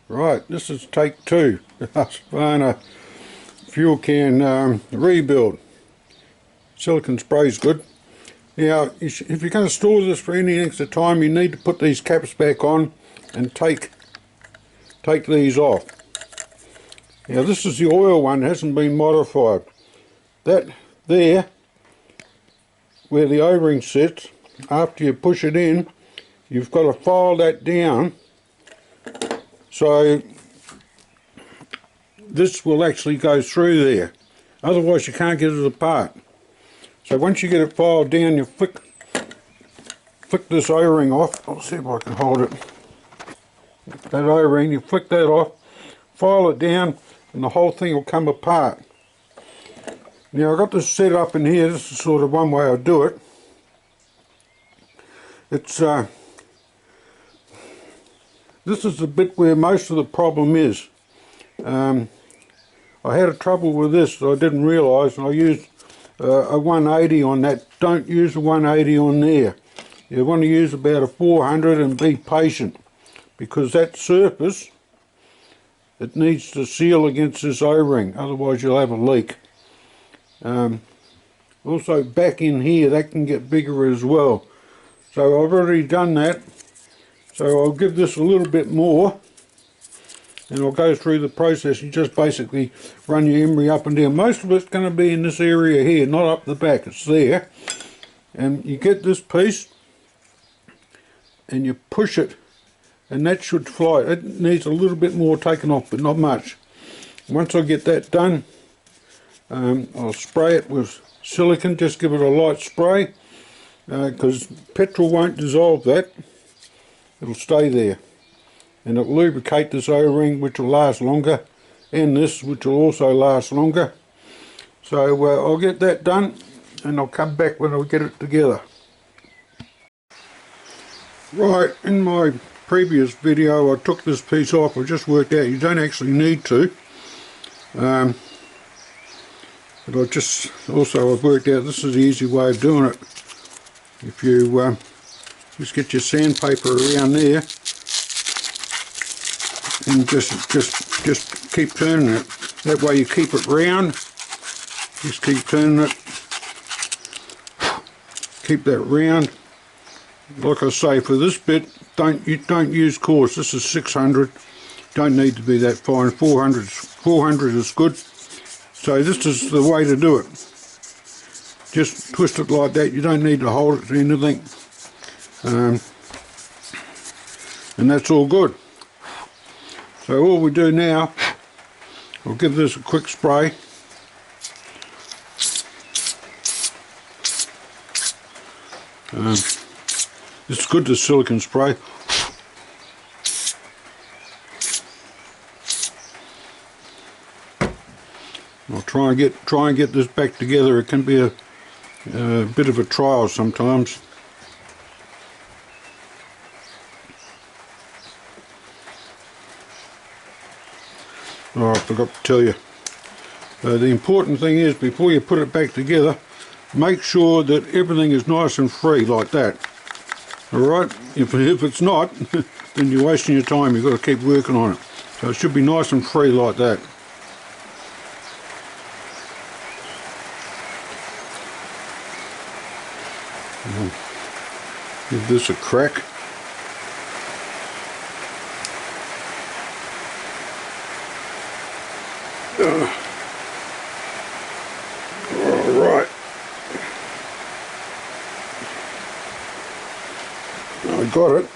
Right, this is take two. The Husqvarna fuel can rebuild. Silicon spray is good. Now, if you're going to store this for any extra time, you need to put these caps back on and take these off. Now, this is the oil one, it hasn't been modified. That there, where the O-ring sits, after you push it in, you've got to file that down. So this will actually go through there, otherwise you can't get it apart. So once you get it filed down, you flick this O-ring off. I'll see if I can hold it. That O-ring, you flick that off, file it down, and the whole thing will come apart. Now I've got this set up in here. This is sort of one way I do it. It's this is the bit where most of the problem is. I had a trouble with this that I didn't realise, and I used a 180 on that. Don't use a 180 on there. You want to use about a 400 and be patient, because that surface, it needs to seal against this O-ring, otherwise you'll have a leak. Also back in here, that can get bigger as well. So I've already done that. So I'll give this a little bit more, and I'll go through the process. You just basically run your emery up and down. Most of it's going to be in this area here, not up the back, it's there. And you get this piece and you push it, and that should fly. It needs a little bit more taken off, but not much. Once I get that done, I'll spray it with silicone. Just give it a light spray, because petrol won't dissolve that. It'll stay there, and it'll lubricate this O-ring, which will last longer, and this, which will also last longer. So I'll get that done, and I'll come back when I get it together. Right, in my previous video I took this piece off. I just worked out you don't actually need to, but I've worked out this is the easy way of doing it. If you just get your sandpaper around there and just keep turning it. That way you keep it round. Just keep turning it. Keep that round. Like I say, for this bit, don't use coarse. This is 600. Don't need to be that fine. 400 is good. So this is the way to do it. Just twist it like that. You don't need to hold it to anything. And that's all good. So all we do now, I'll give this a quick spray. It's good, the silicone spray. I'll try and get this back together. It can be a bit of a trial sometimes. Oh, I forgot to tell you. The important thing is, before you put it back together, make sure that everything is nice and free like that. Alright? If it's not, then you're wasting your time. You've got to keep working on it. So it should be nice and free like that. Give this a crack. Alright. I got it.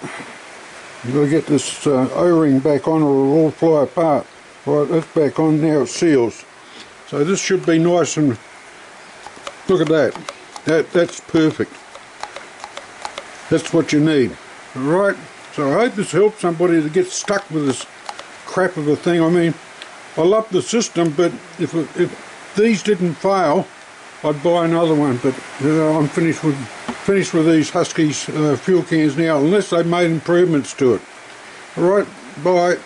You've got to get this O-ring back on or it'll all fly apart. Right, that's back on now, it seals. So this should be nice and... Look at that. That's perfect. That's what you need. Alright, so I hope this helps somebody that gets stuck with this crap of a thing. I mean, I love the system, but if these didn't fail, I'd buy another one. But I'm finished with these Huskies fuel cans now, unless they've made improvements to it. Alright, bye.